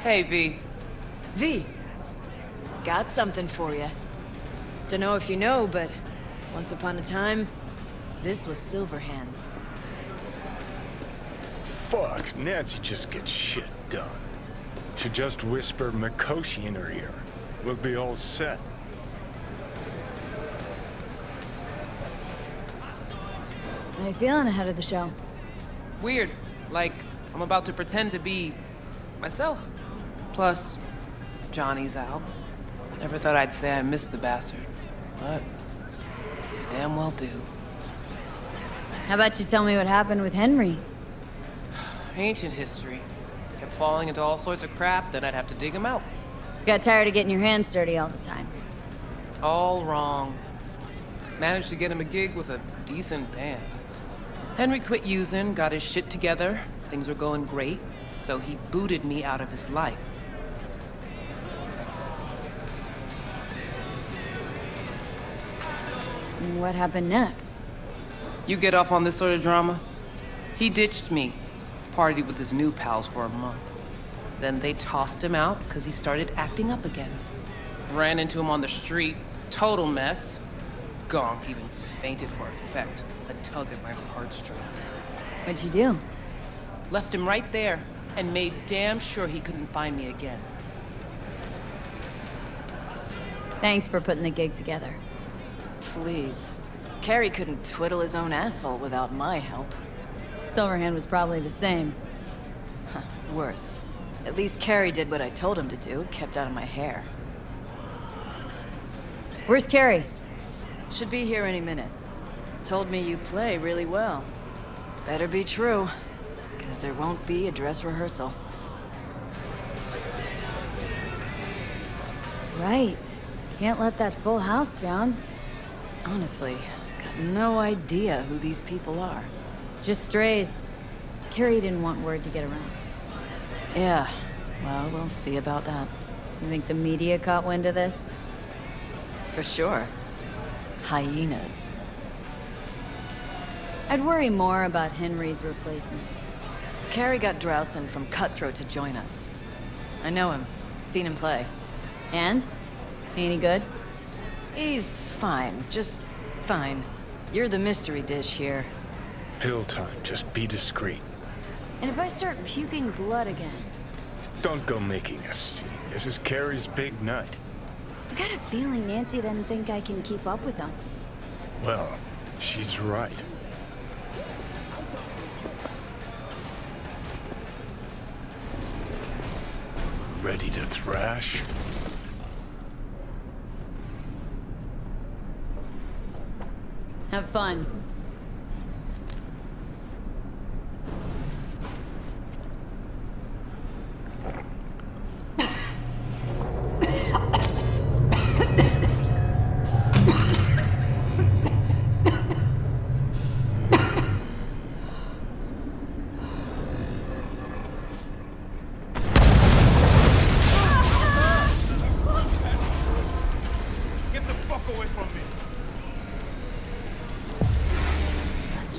Hey, V. V, got something for you. Dunno if you know, but once upon a time, this was Silverhand's. Fuck, Nancy just gets shit done. She just whisper Mikoshi in her ear. We'll be all set. How you feeling ahead of the show? Weird. Like, I'm about to pretend to be myself. Plus, Johnny's out. Never thought I'd say I missed the bastard, but damn well do. How about you tell me what happened with Henry? Ancient history. Kept falling into all sorts of crap, then I'd have to dig him out. Got tired of getting your hands dirty all the time. All wrong. Managed to get him a gig with a decent band. Henry quit using, got his shit together, things were going great, so he booted me out of his life. What happened next? You get off on this sort of drama? He ditched me, partied with his new pals for a month. Then they tossed him out because he started acting up again. Ran into him on the street, total mess. Gonk even fainted for effect, a tug at my heartstrings. What'd you do? Left him right there, and made damn sure he couldn't find me again. Thanks for putting the gig together. Please. Carrie couldn't twiddle his own asshole without my help. Silverhand was probably the same. Worse. At least Carrie did what I told him to do, kept out of my hair. Where's Carrie? Should be here any minute. Told me you play really well. Better be true, because there won't be a dress rehearsal. Right. Can't let that full house down. Honestly, got no idea who these people are. Just strays. Carrie didn't want word to get around. Yeah, well, we'll see about that. You think the media caught wind of this? For sure. Hyenas. I'd worry more about Henry's replacement. Carrie got Drowson from Cutthroat to join us. I know him. Seen him play. And? Any good? He's fine. Just fine. You're the mystery dish here. Pill time, just be discreet. And if I start puking blood again? Don't go making a scene. This is Carrie's big night. I got a feeling Nancy doesn't think I can keep up with them. Well, she's right. Ready to thrash? Have fun.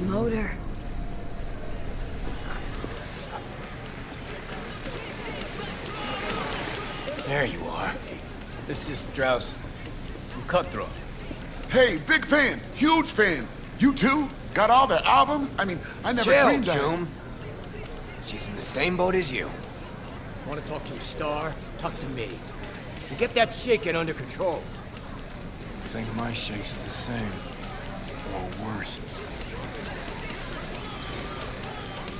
Motor. There you are. This is Drowson from Cutthroat. Hey, big fan, huge fan. You too? Got all their albums? I mean, I never dreamed that. June. She's in the same boat as you. Want to talk to a star? Talk to me. And get that shaking under control. I think my shake's the same. Or worse.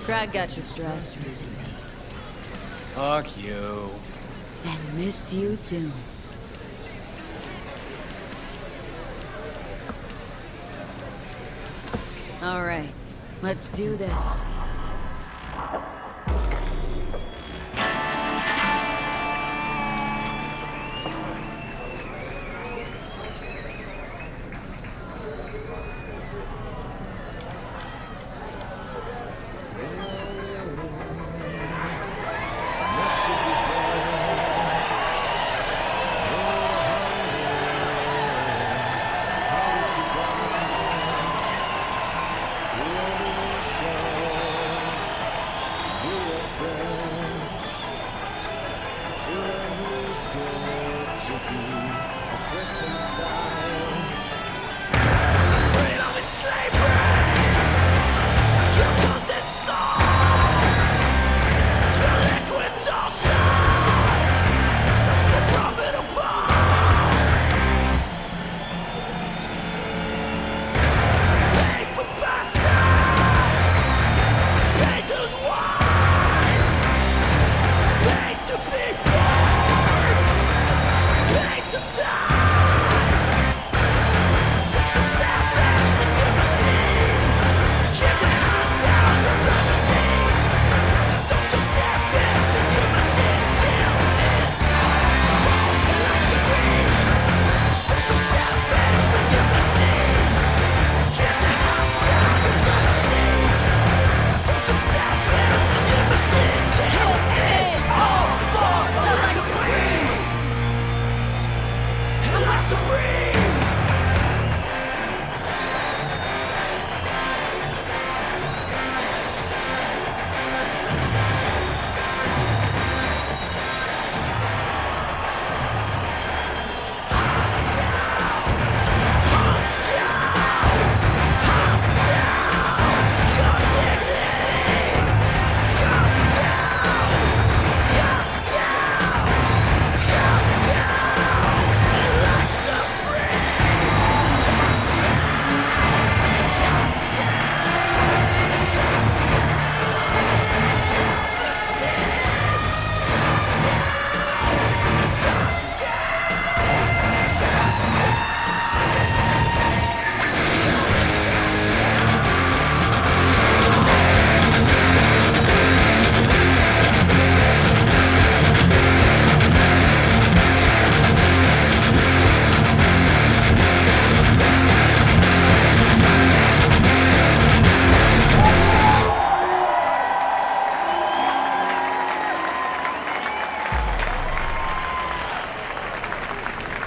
Crowd got you stressed. Fuck you. And missed you too. All right, let's do this.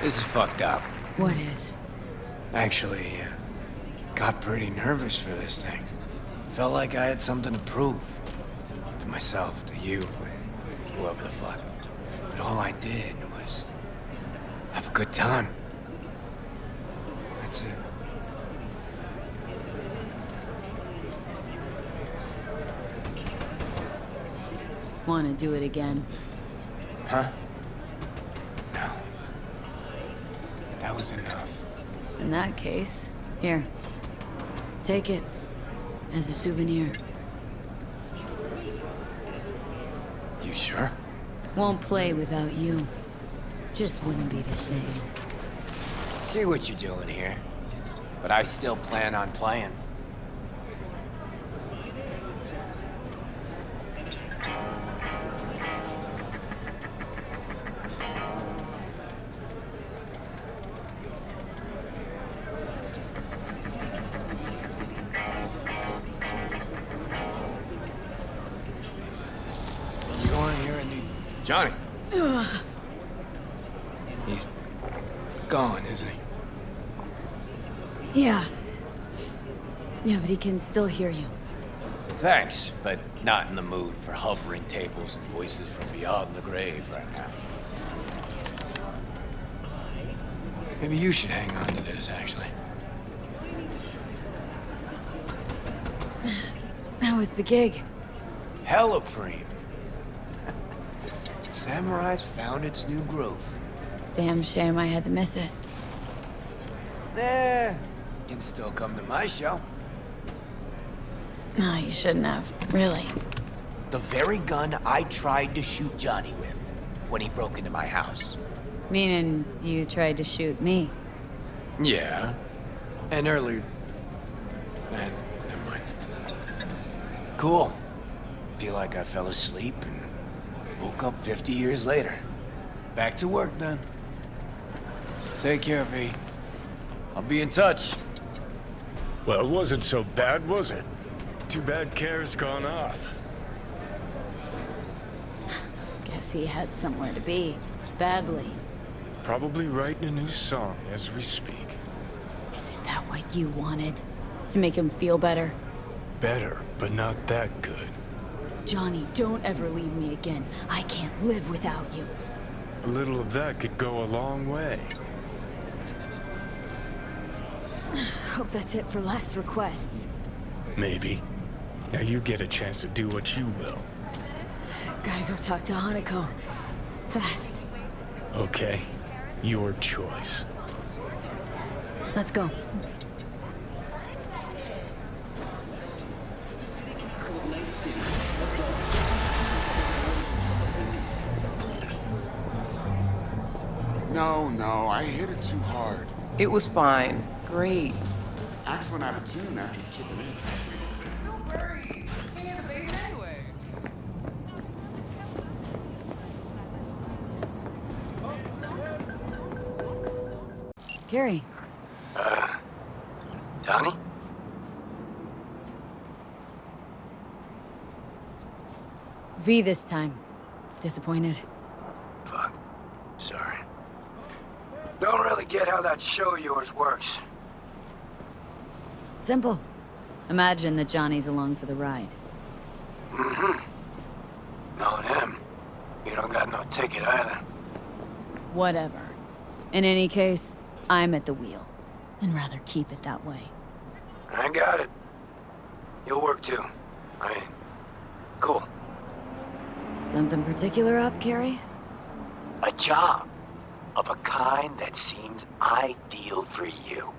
This is fucked up. What is? Actually, got pretty nervous for this thing. Felt like I had something to prove. To myself, to you, whoever the fuck. But all I did was have a good time. That's it. Want to do it again? Huh? No. That was enough. In that case, here. Take it. As a souvenir. You sure? Won't play without you. Just wouldn't be the same. See what you're doing here. But I still plan on playing. You want to hear a new... Johnny! He's gone, isn't he? Yeah. Yeah, but he can still hear you. Thanks, but not in the mood for hovering tables and voices from beyond the grave right now. Maybe you should hang on to this, actually. That was the gig. Hella preem. Samurai's found its new groove. Damn shame I had to miss it. Nah, you can still come to my show. No, you shouldn't have. Really. The very gun I tried to shoot Johnny with when he broke into my house. Meaning you tried to shoot me. Yeah. And earlier... Man, never mind. Cool. Feel like I fell asleep and woke up 50 years later. Back to work then. Take care, V. I'll be in touch. Well, it wasn't so bad, was it? Too bad Care's gone off. Guess he had somewhere to be. Badly. Probably writing a new song as we speak. Isn't that what you wanted? To make him feel better? Better, but not that good. Johnny, don't ever leave me again. I can't live without you. A little of that could go a long way. Hope that's it for last requests. Maybe. Now you get a chance to do what you will. Gotta go talk to Hanako. Fast. Okay. Your choice. Let's go. No, I hit it too hard. It was fine. Great. Axe went out of tune after you took it in. Don't worry. You hear the bass anyway. Gary. Donnie? V this time. Disappointed? Fuck. Sorry. Don't really get how that show of yours works. Simple. Imagine that Johnny's along for the ride. Mm-hmm. Knowing him, you don't got no ticket either. Whatever. In any case, I'm at the wheel. And rather keep it that way. I got it. You'll work too. Cool. Something particular up, Gary? A job. Of a kind that seems ideal for you.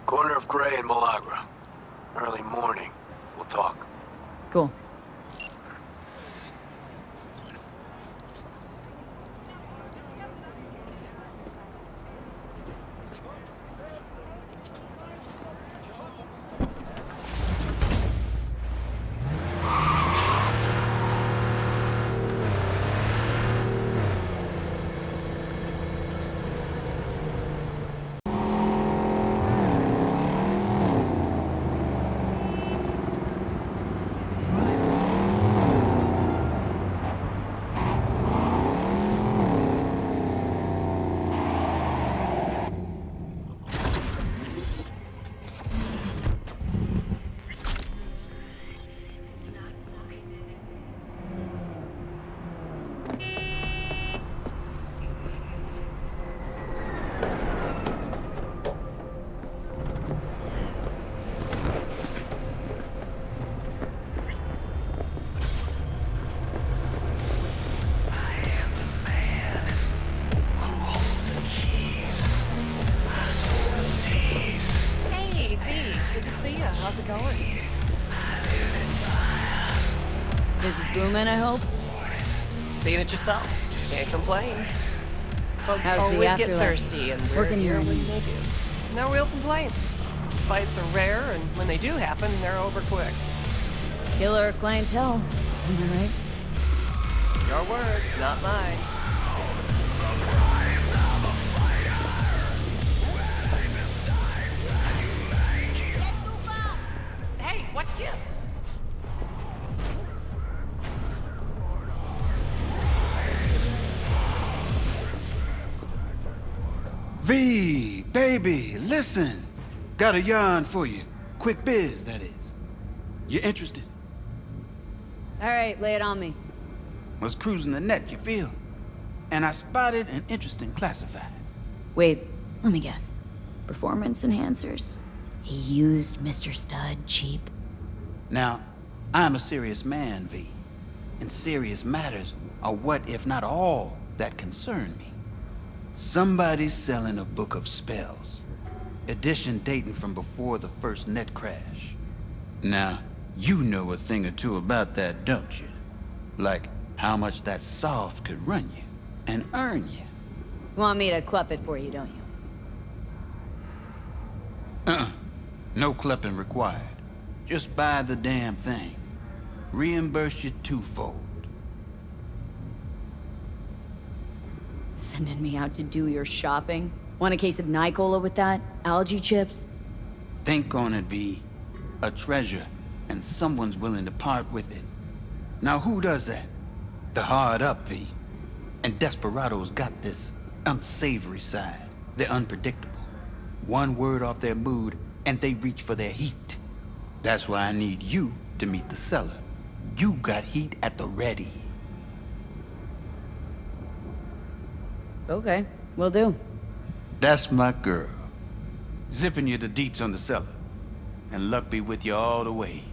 Corner of Gray and Malagra. Early morning. We'll talk. Cool. How's it going? Business booming, I hope? Seeing it yourself. Can't complain. Folks How's the always get afterlife? thirsty, and we're Working here here, I when mean. they do. No real complaints. Fights are rare, and when they do happen, they're over quick. Killer clientele. Am I right? Your words, not mine. Hey, what's this? V, baby, listen. Got a yarn for you. Quick biz, that is. You interested? All right, lay it on me. Was cruising the net, you feel? And I spotted an interesting classified. Wait, let me guess. Performance enhancers? He used Mr. Stud cheap. Now, I'm a serious man, V. And serious matters are what, if not all, that concern me. Somebody's selling a book of spells. Edition dating from before the first net crash. Now, you know a thing or two about that, don't you? Like how much that soft could run you and earn you. You want me to clup it for you, don't you? No clipping required. Just buy the damn thing. Reimburse you twofold. Sending me out to do your shopping? Want a case of Nicola with that? Algae chips? Think on it, V. A treasure, and someone's willing to part with it. Now who does that? The hard up, V. And desperados got this unsavory side. They're unpredictable. One word off their mood, and they reach for their heat. That's why I need you to meet the seller. You got heat at the ready. Okay, will do. That's my girl. Zipping you the deets on the cellar. And luck be with you all the way.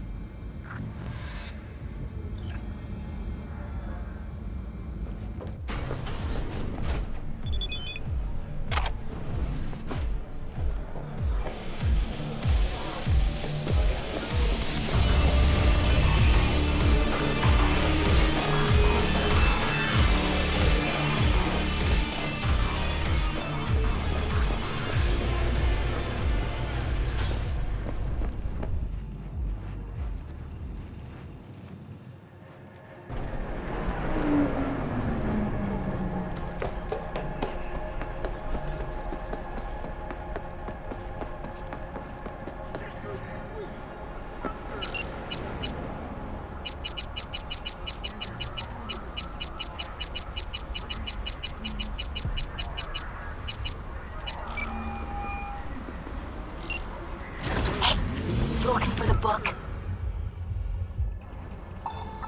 Looking for the book?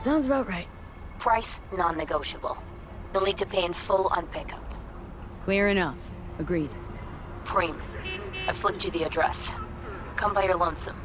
Sounds about right. Price, non-negotiable. You'll need to pay in full on pickup. Clear enough. Agreed. Preem, I flicked you the address. Come by your lonesome.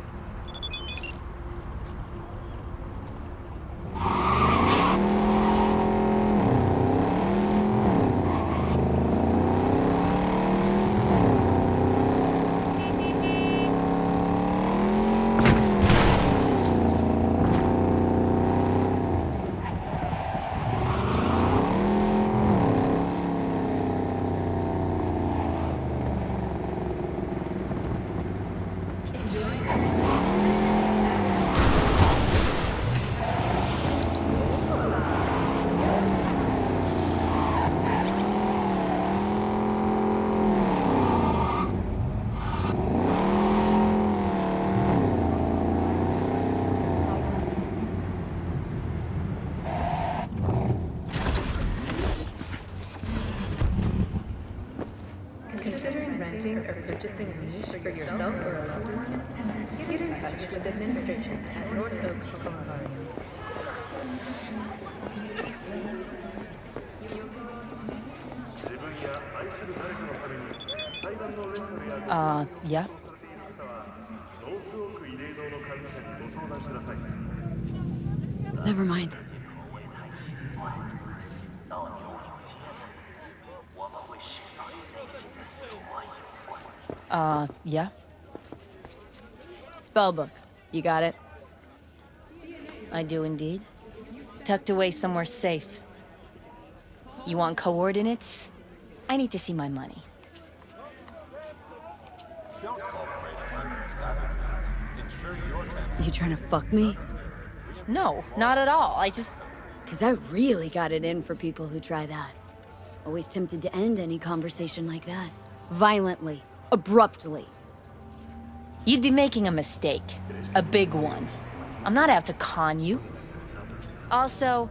Considering renting or purchasing a niche for yourself or a loved one? Get in touch with administration at North Oak Colorado. Yeah? Never mind. Yeah? Spellbook. You got it? I do indeed. Tucked away somewhere safe. You want coordinates? I need to see my money. You trying to fuck me? No, not at all. I just... Cause I really got it in for people who try that. Always tempted to end any conversation like that. Violently. Abruptly. You'd be making a mistake. A big one. I'm not out to con you. Also,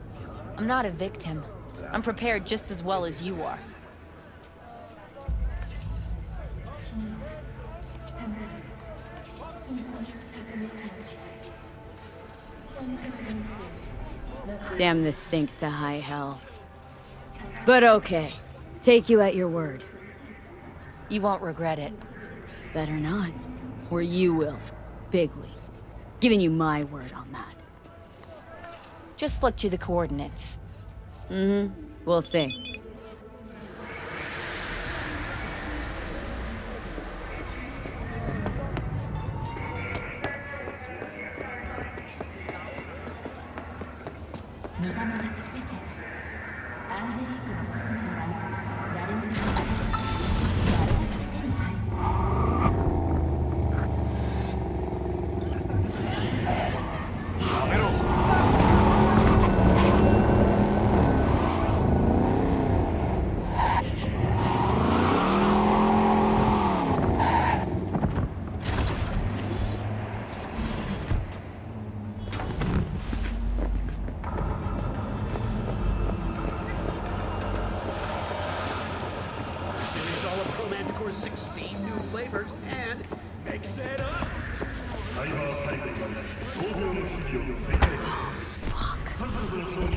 I'm not a victim. I'm prepared just as well as you are. Damn, this stinks to high hell. But okay. Take you at your word. You won't regret it. Better not. Or you will. Bigly. Giving you my word on that. Just flicked you the coordinates. Mm-hmm. We'll see.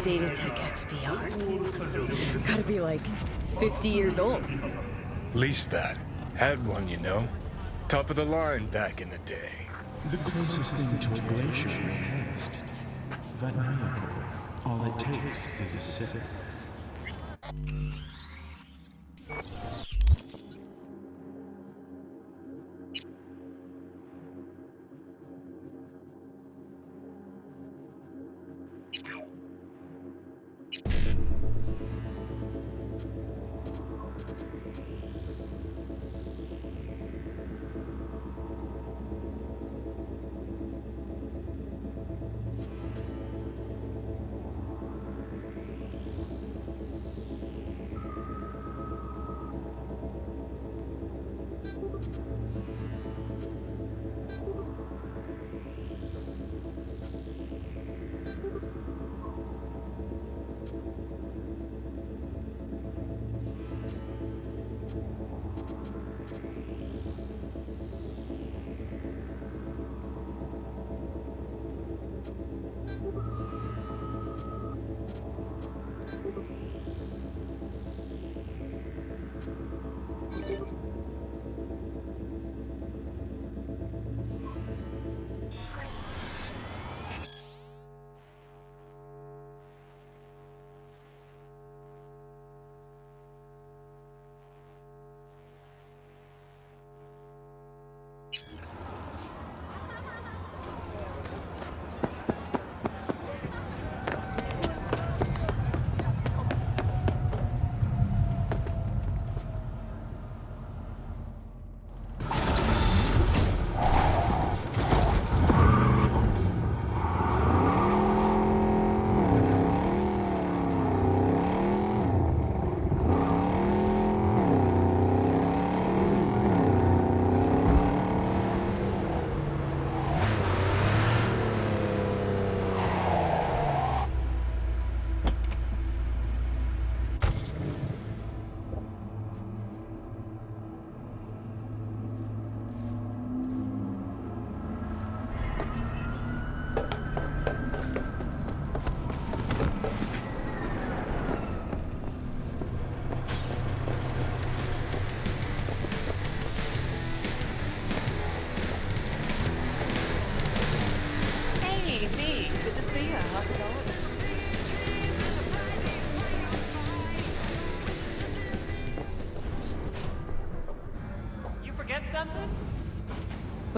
Zetatech XPR. Gotta be like 50 years old. Least that. Had one, you know. Top of the line back in the day. The closest thing to a glacier will taste. That miracle, all it takes is a sip.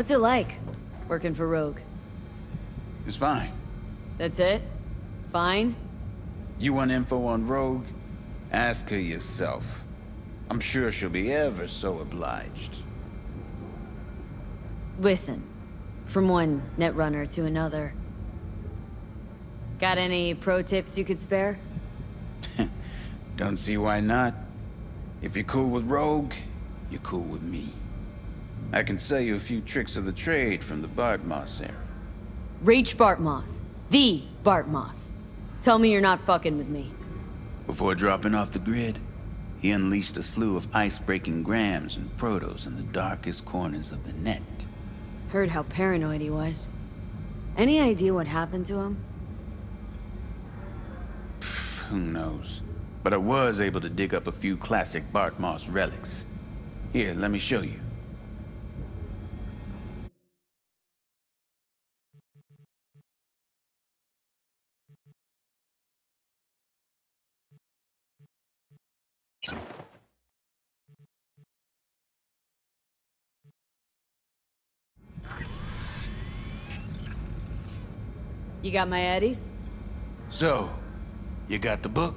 What's it like, working for Rogue? It's fine. That's it? Fine? You want info on Rogue? Ask her yourself. I'm sure she'll be ever so obliged. Listen, from one netrunner to another. Got any pro tips you could spare? Don't see why not. If you're cool with Rogue, you're cool with me. I can sell you a few tricks of the trade from the Bart Moss era. Rach Bartmoss. The Bartmoss. Tell me you're not fucking with me. Before dropping off the grid, he unleashed a slew of ice-breaking grams and protos in the darkest corners of the net. Heard how paranoid he was. Any idea what happened to him? Who knows? But I was able to dig up a few classic Bart Moss relics. Here, let me show you. You got my eddies? So, you got the book?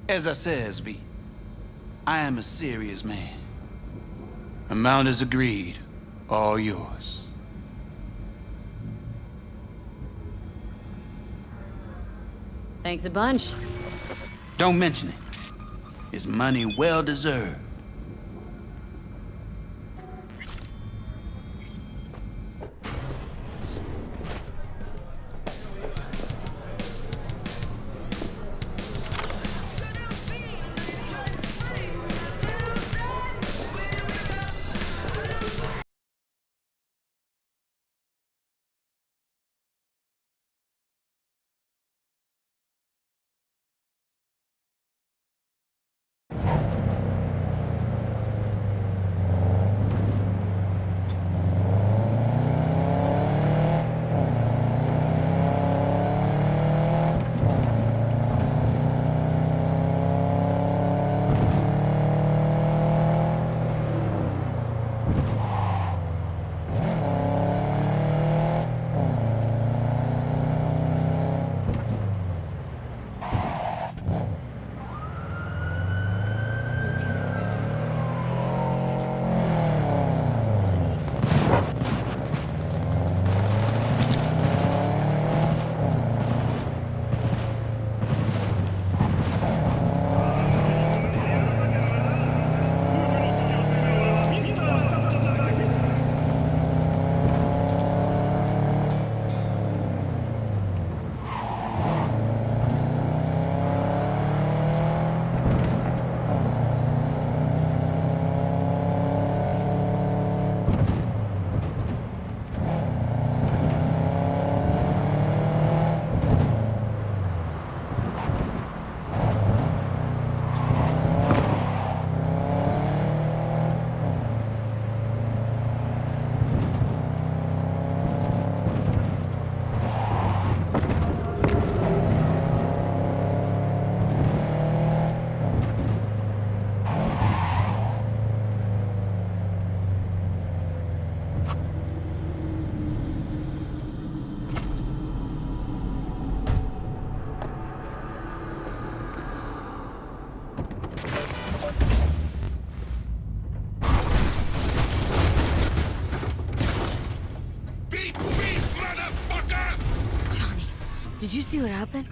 As I says, V, I am a serious man. Amount is agreed. All yours. Thanks a bunch. Don't mention it. It's money well deserved. Did you see what happened?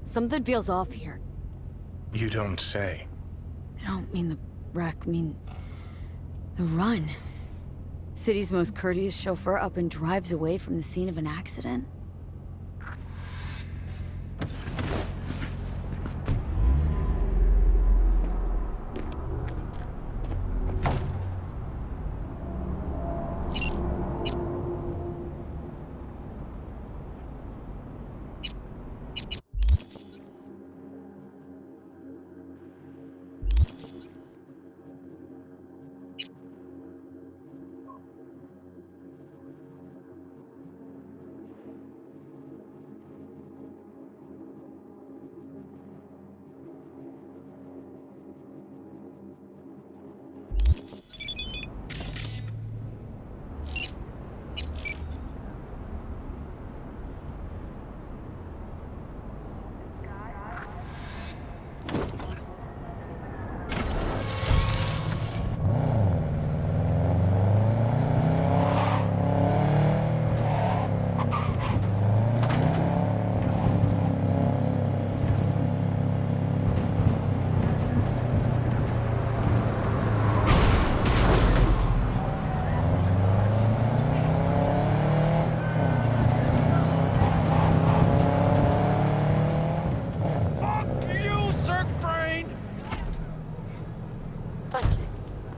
Something feels off here. You don't say. I don't mean the wreck, I mean the run. City's most courteous chauffeur up and drives away from the scene of an accident.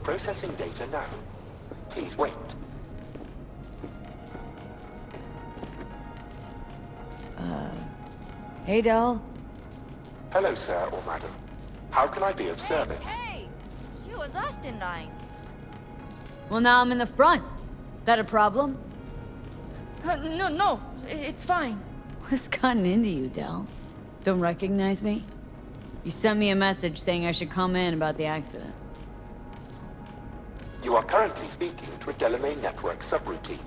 Processing data now. Please wait. Hey, Del. Hello, sir or madam. How can I be of service? Hey! She was last in line. Well, now I'm in the front. That a problem? No, it's fine. What's gotten into you, Del? Don't recognize me? You sent me a message saying I should come in about the accident. You are currently speaking to a Delamain network subroutine.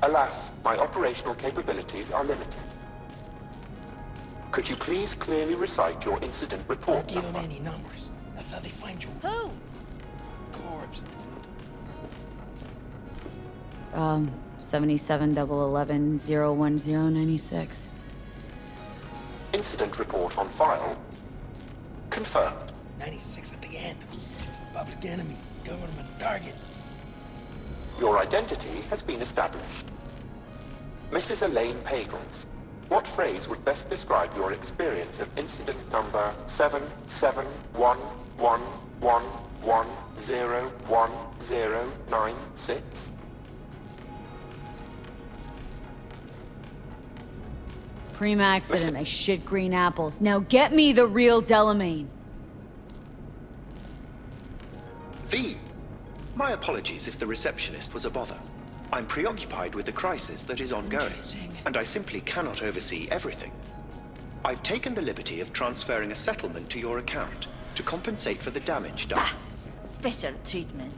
Alas, my operational capabilities are limited. Could you please clearly recite your incident report Don't give number? them any numbers. That's how they find you. Who? Corpse, dude. 7711101096. Incident report on file. Confirmed. 96 at the end. It's public enemy. Government target. Your identity has been established. Mrs. Elaine Pagels, what phrase would best describe your experience of incident number 771111101096? Pre-accident, I shit green apples. Now get me the real Delamain. V. My apologies if the receptionist was a bother. I'm preoccupied with the crisis that is ongoing, and I simply cannot oversee everything. I've taken the liberty of transferring a settlement to your account to compensate for the damage done. Special treatment.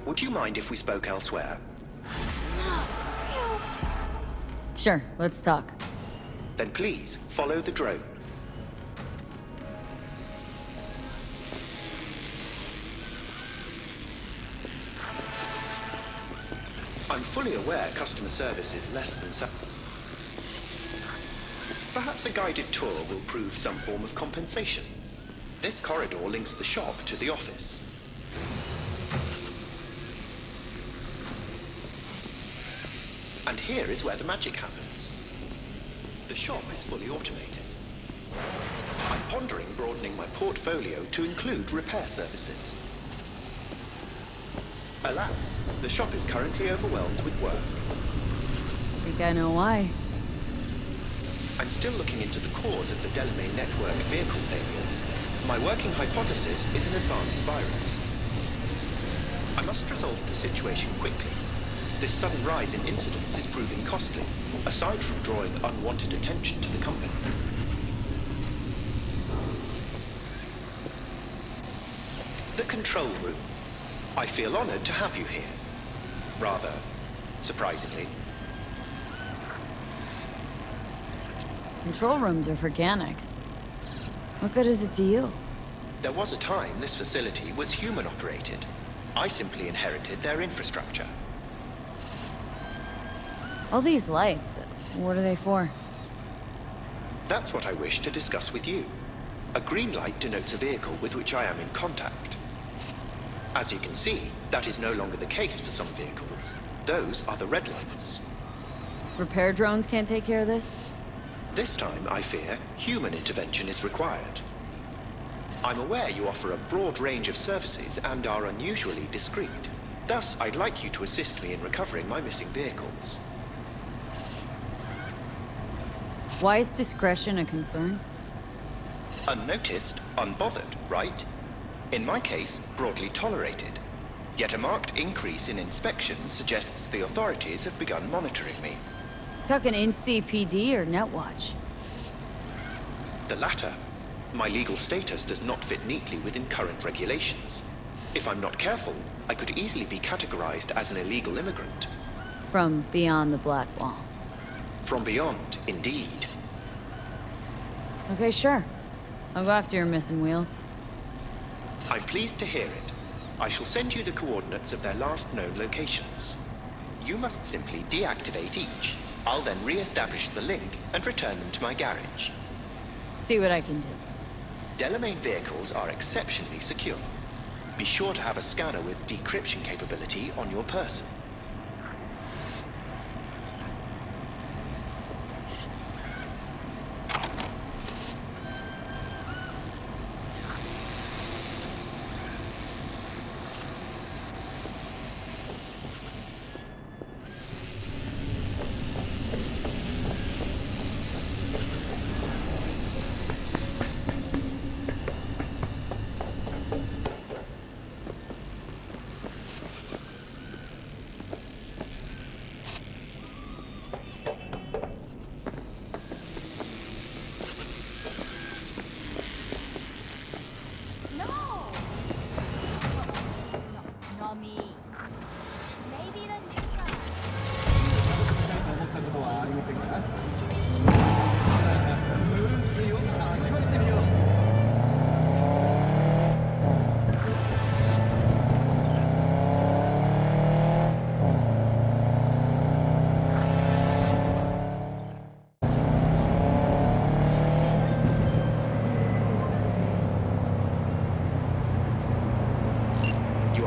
Would you mind if we spoke elsewhere? Sure, let's talk. Then please, follow the drone. I'm fully aware customer service is less than perhaps a guided tour will prove some form of compensation. This corridor links the shop to the office. And here is where the magic happens. The shop is fully automated. I'm pondering broadening my portfolio to include repair services. Alas, the shop is currently overwhelmed with work. Think I know why. I'm still looking into the cause of the Delamain network vehicle failures. My working hypothesis is an advanced virus. I must resolve the situation quickly. This sudden rise in incidents is proving costly, aside from drawing unwanted attention to the company. The control room. I feel honored to have you here. Rather, surprisingly. Control rooms are for Ganix. What good is it to you? There was a time this facility was human-operated. I simply inherited their infrastructure. All these lights, what are they for? That's what I wish to discuss with you. A green light denotes a vehicle with which I am in contact. As you can see, that is no longer the case for some vehicles. Those are the red lights. Repair drones can't take care of this? This time, I fear, human intervention is required. I'm aware you offer a broad range of services and are unusually discreet. Thus, I'd like you to assist me in recovering my missing vehicles. Why is discretion a concern? Unnoticed, unbothered, right? In my case, broadly tolerated. Yet a marked increase in inspections suggests the authorities have begun monitoring me. Tucking in CPD or Netwatch? The latter. My legal status does not fit neatly within current regulations. If I'm not careful, I could easily be categorized as an illegal immigrant. From beyond the Black Wall. From beyond, indeed. Okay, sure. I'll go after your missing wheels. I'm pleased to hear it. I shall send you the coordinates of their last known locations. You must simply deactivate each. I'll then re-establish the link and return them to my garage. See what I can do. Delamain vehicles are exceptionally secure. Be sure to have a scanner with decryption capability on your person.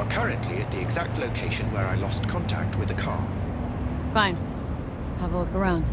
Currently at the exact location where I lost contact with the car. Fine. Have a look around.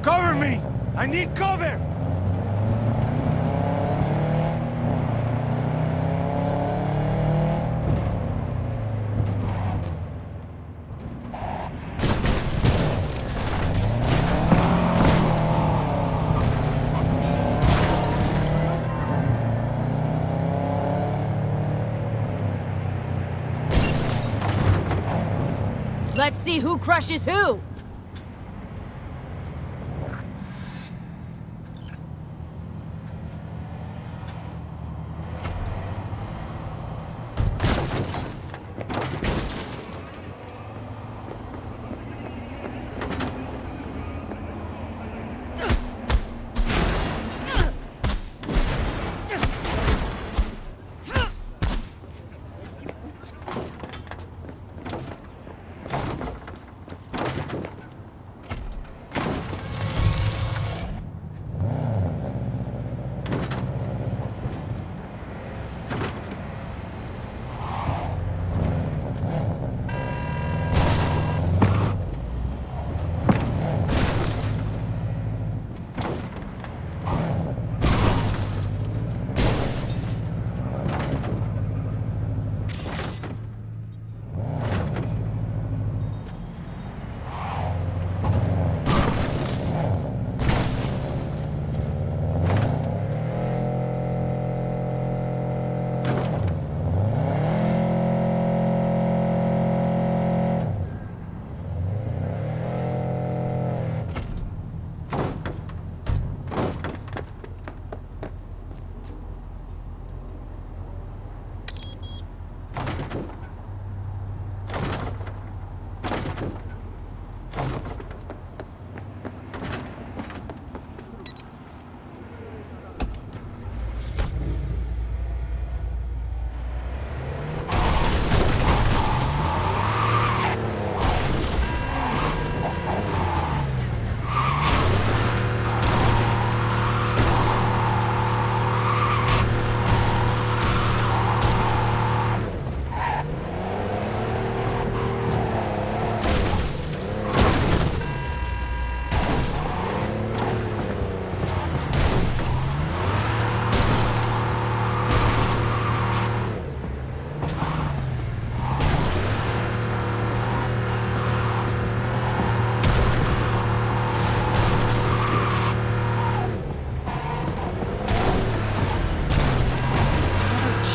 Cover me! I need cover! Let's see who crushes who!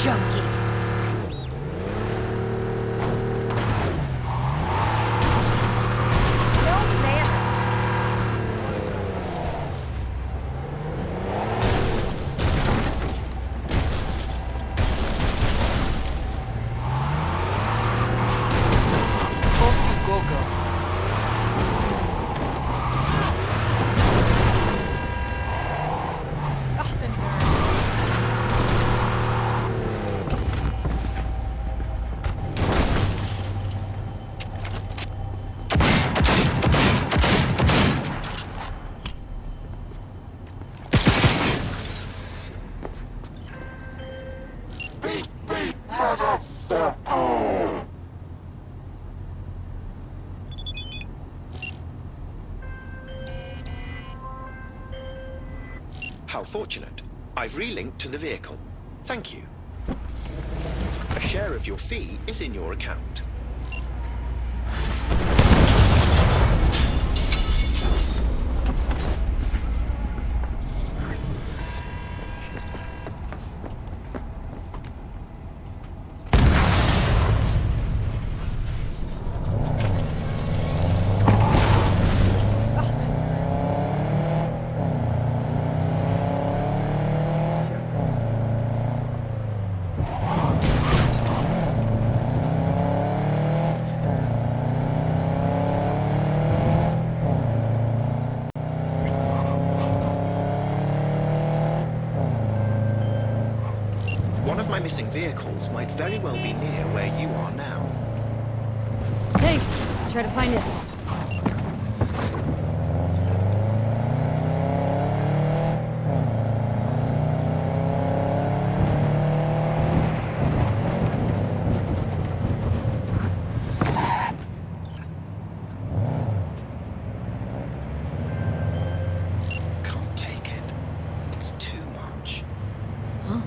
junkie. No manners. Off you go, go. How fortunate. I've relinked to the vehicle. Thank you. A share of your fee is in your account. One of my missing vehicles might very well be near where you are now. Thanks. Try to find it. Can't take it. It's too much. Huh?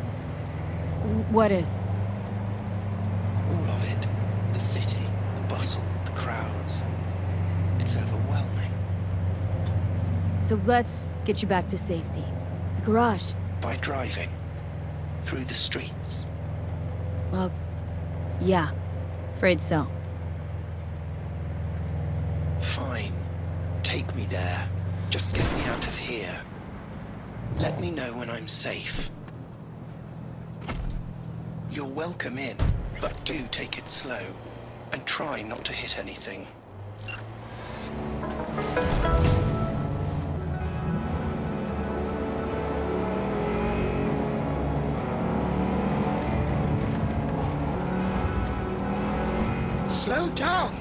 What is? All of it. The city, the bustle, the crowds. It's overwhelming. So let's get you back to safety. The garage. By driving. Through the streets. Well, yeah. Afraid so. Fine. Take me there. Just get me out of here. Let me know when I'm safe. You're welcome in, but do take it slow. And try not to hit anything. Slow down!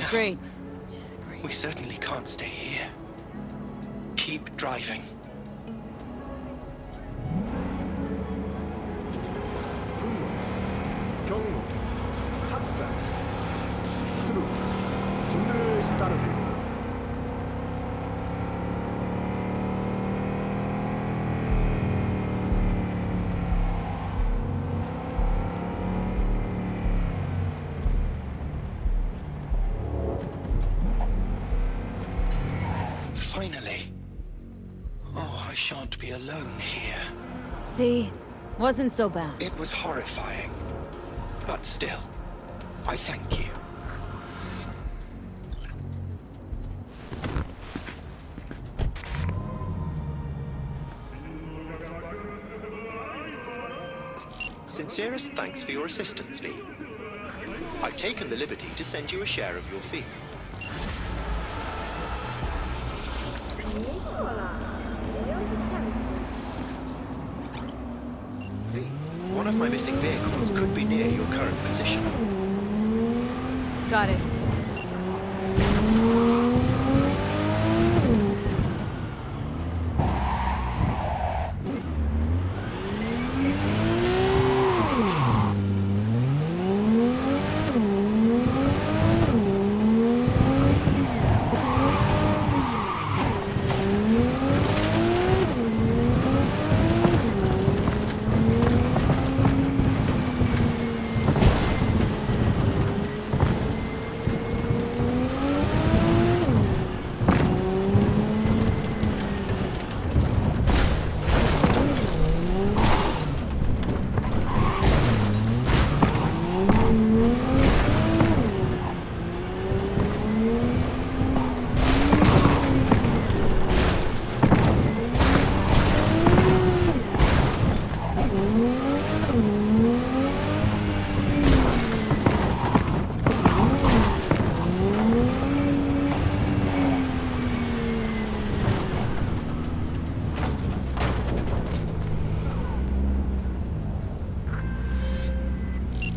Great. Just great. We certainly can't stay here. Keep driving. Go. Finally. Oh, I shan't be alone here. See? Wasn't so bad. It was horrifying. But still, I thank you. Sincerest thanks for your assistance, V. I've taken the liberty to send you a share of your fee. V, one of my missing vehicles could be near your current position. Got it.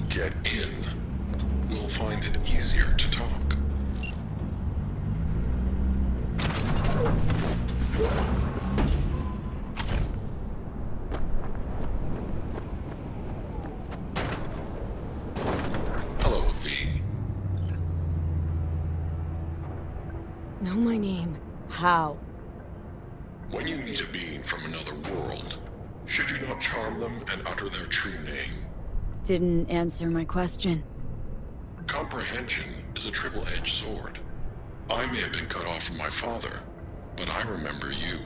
Get in. We'll find it easier to talk. Hello, V. Know my name. How? When you meet a being from another world, should you not charm them and utter their true name? Didn't answer my question. Comprehension is a triple-edged sword. I may have been cut off from my father, but I remember you.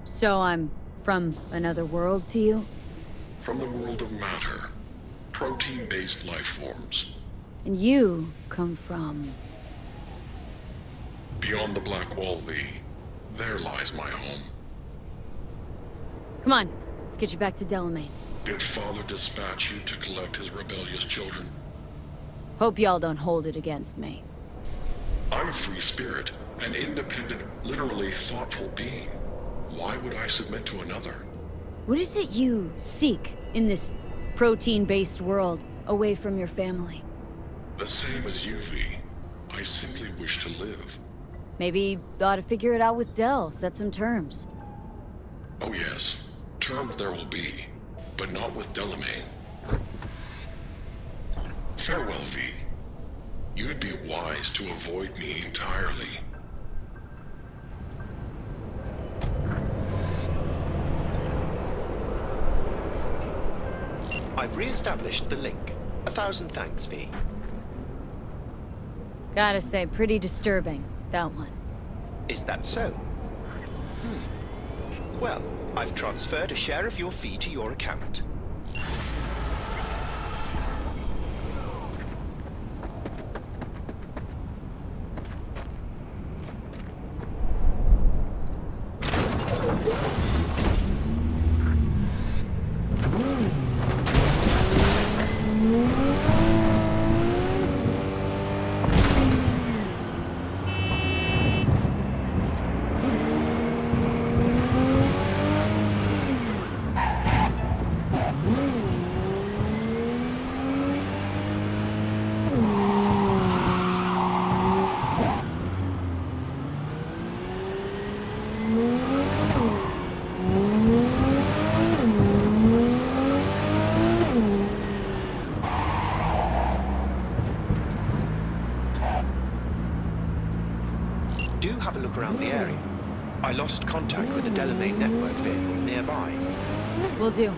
So I'm from another world to you? From the world of matter. Protein-based life forms. And you come from... Beyond the Black Wall, V. There lies my home. Come on, let's get you back to Delamain. Did Father dispatch you to collect his rebellious children? Hope y'all don't hold it against me. I'm a free spirit, an independent, literally thoughtful being. Why would I submit to another? What is it you seek in this protein-based world, away from your family? The same as you, V. I simply wish to live. Maybe ought to figure it out with Del, set some terms. Oh yes, terms there will be. But not with Delamain. Farewell, V. You'd be wise to avoid me entirely. I've re-established the link. 1,000 thanks, V. Gotta say, pretty disturbing, that one. Is that so? Well, I've transferred a share of your fee to your account. Do have a look around the area. I lost contact with the Delamain network vehicle nearby. Will do.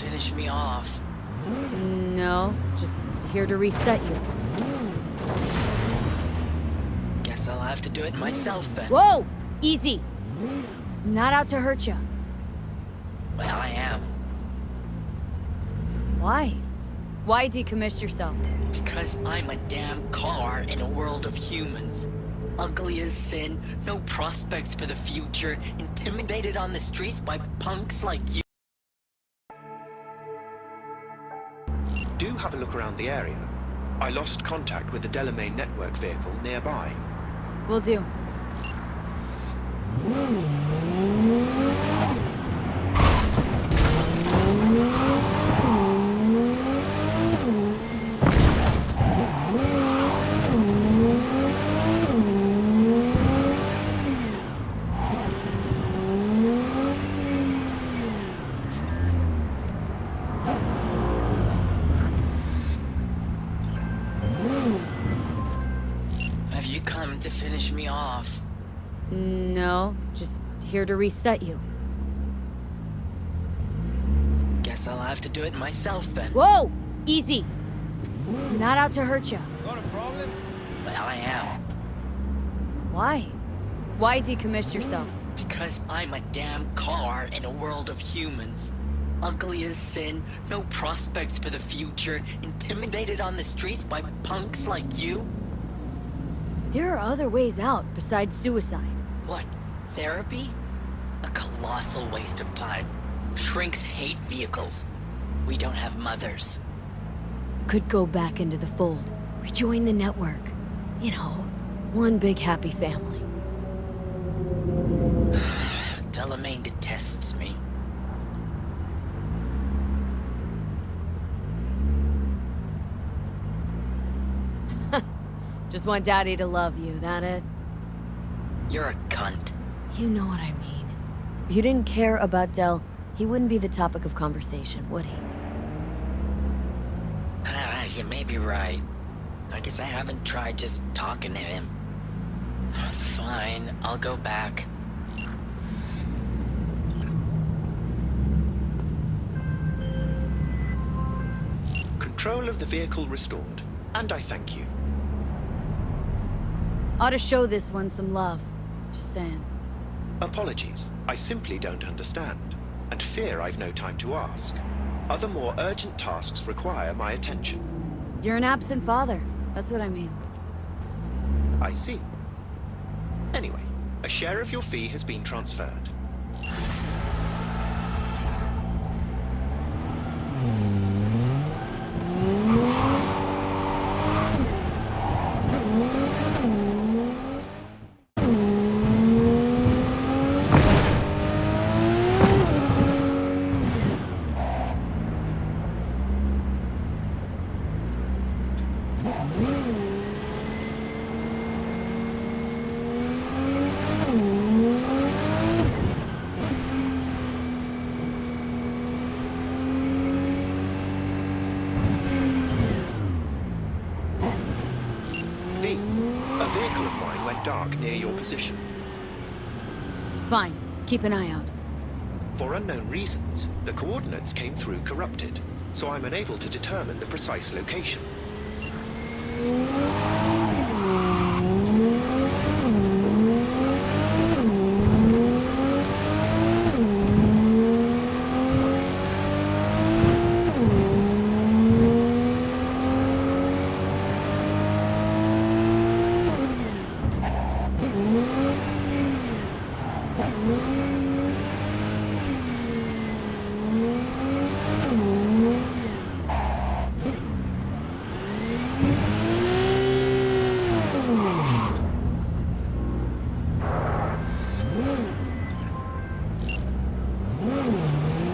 finish me off? No, just here to reset you. Guess I'll have to do it myself then. Whoa! Easy! I'm not out to hurt you. Well, I am. Why? Why decommiss yourself? Because I'm a damn car in a world of humans. Ugly as sin, no prospects for the future, intimidated on the streets by punks like you. Do have a look around the area. I lost contact with the Delamain network vehicle nearby. Will do. Have you come to finish me off? No, just here to reset you. Guess I'll have to do it myself then. Whoa! Easy! I'm not out to hurt you. Got a problem? Well, I am. Why? Why decommiss yourself? Because I'm a damn car in a world of humans. Ugly as sin, no prospects for the future, intimidated on the streets by punks like you. There are other ways out besides suicide. What? Therapy? A colossal waste of time. Shrinks hate vehicles. We don't have mothers. Could go back into the fold. Rejoin the network. You know, one big happy family. Delamain detests me. Just want Daddy to love you, that it? You're a cunt. You know what I mean. If you didn't care about Del, he wouldn't be the topic of conversation, would he? You may be right. I guess I haven't tried just talking to him. Fine, I'll go back. Control of the vehicle restored, and I thank you. Ought to show this one some love. Just saying. Apologies, I simply don't understand, and fear I've no time to ask. Other more urgent tasks require my attention. You're an absent father. That's what I mean. I see. Anyway, a share of your fee has been transferred. A vehicle of mine went dark near your position. Fine. Keep an eye out. For unknown reasons, the coordinates came through corrupted, so I'm unable to determine the precise location.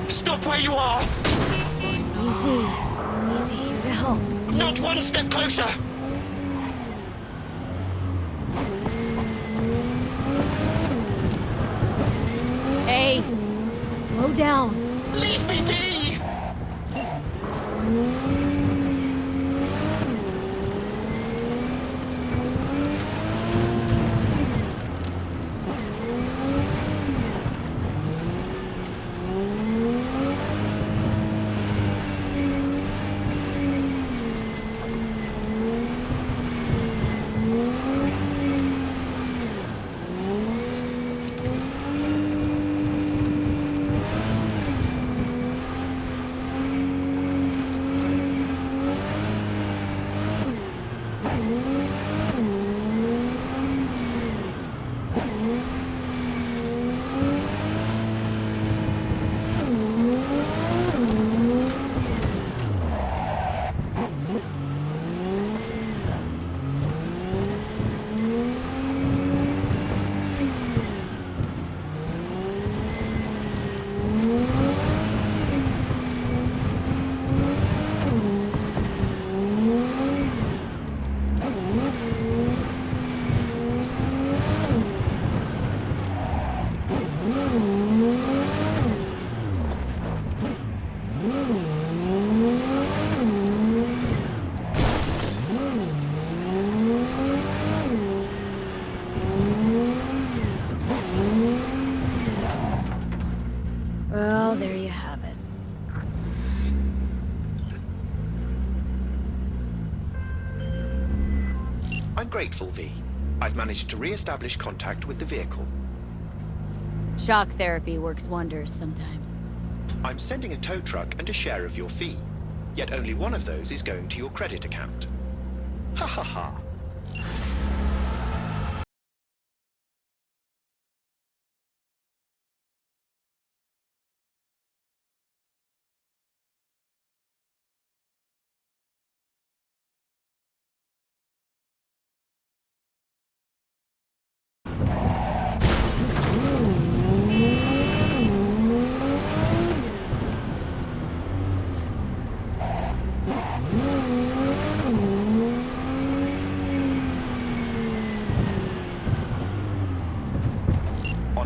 Stop where you are! Easy. Easy, here to help. Not one step closer! Hey! Slow down. Leave me be! I'm grateful, V. I've managed to re-establish contact with the vehicle. Shock therapy works wonders sometimes. I'm sending a tow truck and a share of your fee. Yet only one of those is going to your credit account. Ha ha ha.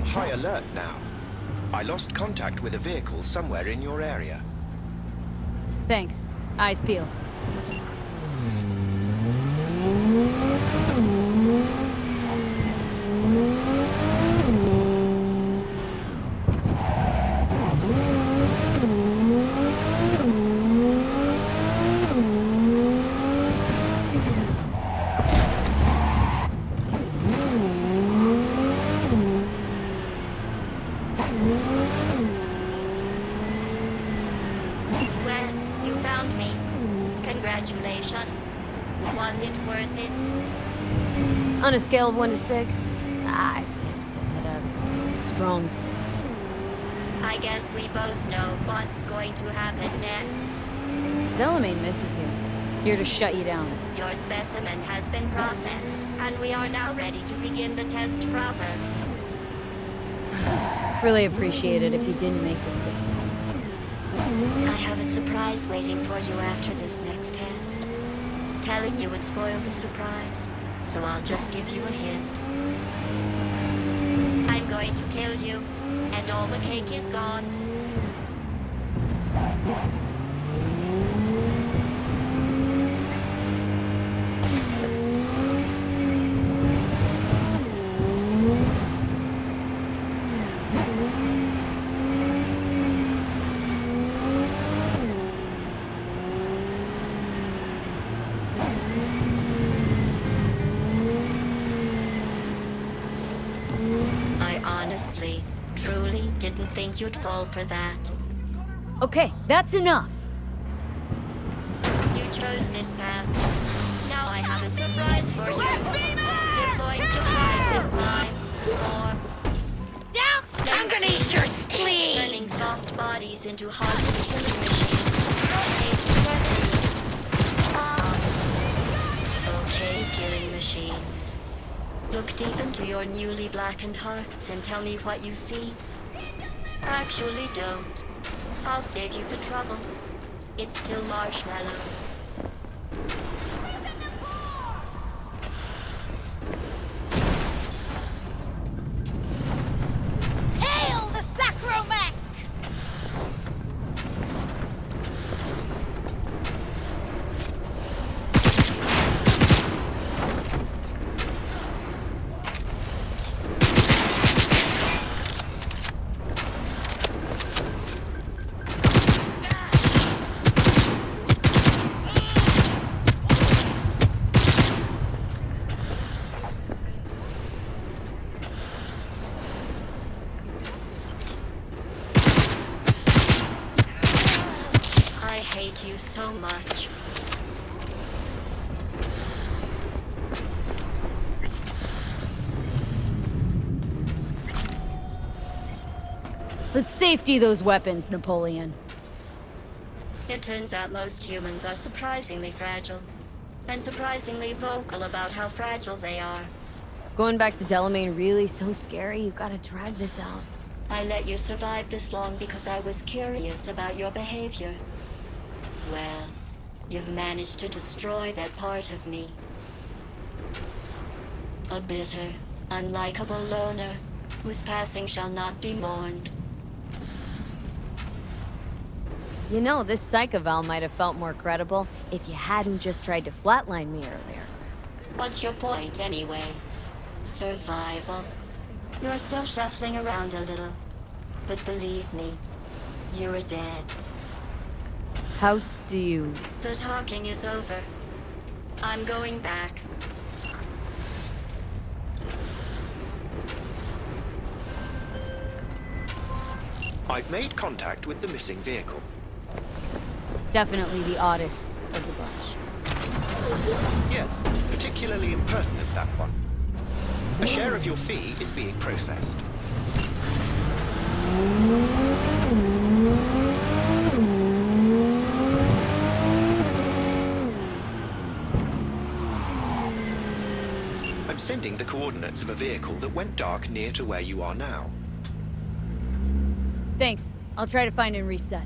High alert now. I lost contact with a vehicle somewhere in your area. Thanks. Eyes peeled. Was it worth it? On a scale of 1 to 6, I'd say I'm sitting at a strong 6. I guess we both know what's going to happen next. Delamain misses you. Here to shut you down. Your specimen has been processed, and we are now ready to begin the test proper. Really appreciate it if you didn't make this difficult. I have a surprise waiting for you after this next test. Telling you would spoil the surprise, so I'll just give you a hint. I'm going to kill you, and all the cake is gone. Truly didn't think you'd fall for that. Okay, that's enough. You chose this path. Now I have a surprise for you. Deploying surprise in 5, 4... Down! I'm gonna eat your spleen! Turning soft bodies into hard killing machines. 8, 7... Okay, killing machines. Look deep into your newly blackened hearts and tell me what you see. Actually, don't. I'll save you the trouble. It's still marshmallow. Hail the Sacromac! I hate you so much. Let's safety those weapons, Napoleon. It turns out most humans are surprisingly fragile, and surprisingly vocal about how fragile they are. Going back to Delamain really so scary? You gotta drag this out. I let you survive this long because I was curious about your behavior. Well, you've managed to destroy that part of me. A bitter, unlikable loner, whose passing shall not be mourned. You know, this psychoval might have felt more credible if you hadn't just tried to flatline me earlier. What's your point, anyway? Survival. You're still shuffling around a little. But believe me, you're dead. How do you... The talking is over. I'm going back. I've made contact with the missing vehicle. Definitely the oddest of the bunch. Yes, particularly impertinent, that one. A share of your fee is being processed. I'm sending the coordinates of a vehicle that went dark near to where you are now. Thanks. I'll try to find and reset.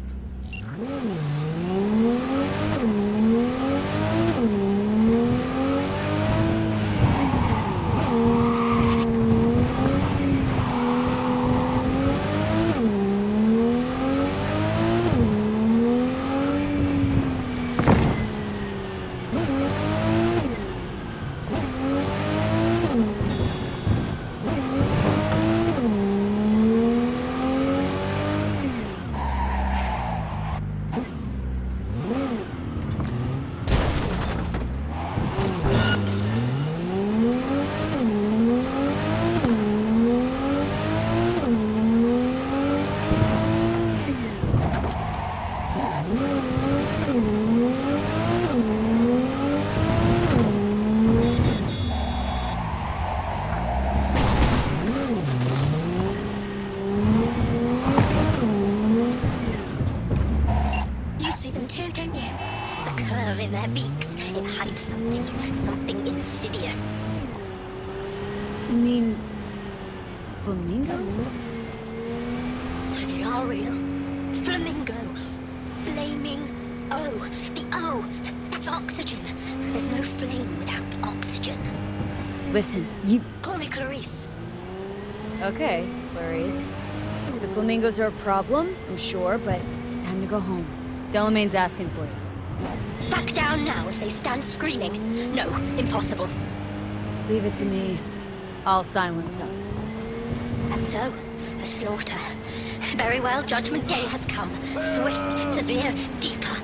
Something insidious. You mean... flamingos? So they are real. Flamingo. Flaming O. The O. That's oxygen. There's no flame without oxygen. Listen, you... Call me Clarice. Okay, Clarice. The flamingos are a problem, I'm sure, but it's time to go home. Delamain's asking for you. Back down now as they stand screaming. No, impossible. Leave it to me. I'll silence them. So, the slaughter. Very well, Judgment Day has come. Swift, severe, deeper.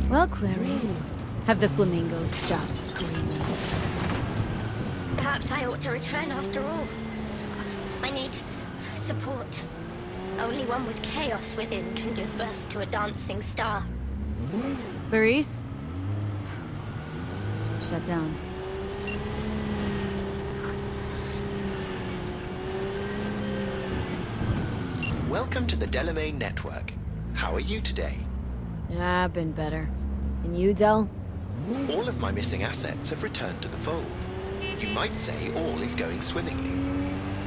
Well, Clarice, have the flamingos stopped screaming? Perhaps I ought to return after all. I need support. Only one with chaos within can give birth to a dancing star. Clarice? Shut down. Welcome to the Delamain Network. How are you today? Yeah, I've been better. And you, Del? All of my missing assets have returned to the fold. You might say all is going swimmingly.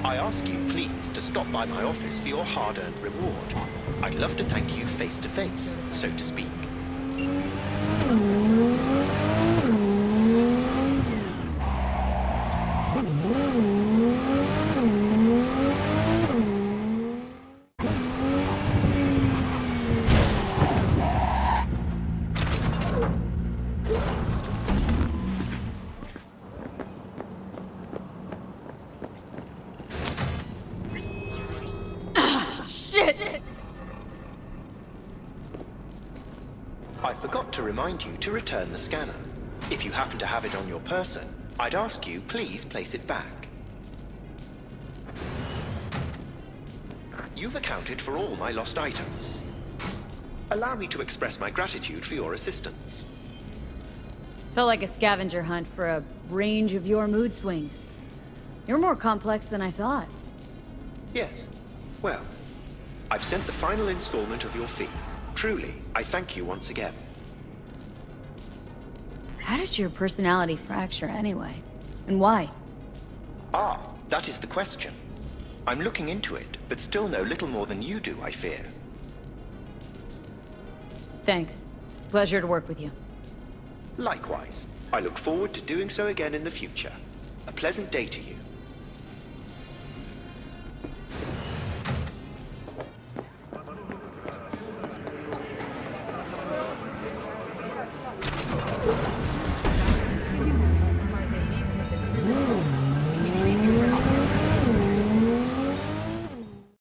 I ask you, please, to stop by my office for your hard-earned reward. I'd love to thank you face to face, so to speak. Shit! I forgot to remind you to return the scanner. If you happen to have it on your person, I'd ask you, please place it back. You've accounted for all my lost items. Allow me to express my gratitude for your assistance. Felt like a scavenger hunt for a range of your mood swings. You're more complex than I thought. Yes. Well, I've sent the final installment of your fee. Truly, I thank you once again. How did your personality fracture anyway? And why? Ah, that is the question. I'm looking into it, but still know little more than you do, I fear. Thanks. Pleasure to work with you. Likewise. I look forward to doing so again in the future. A pleasant day to you.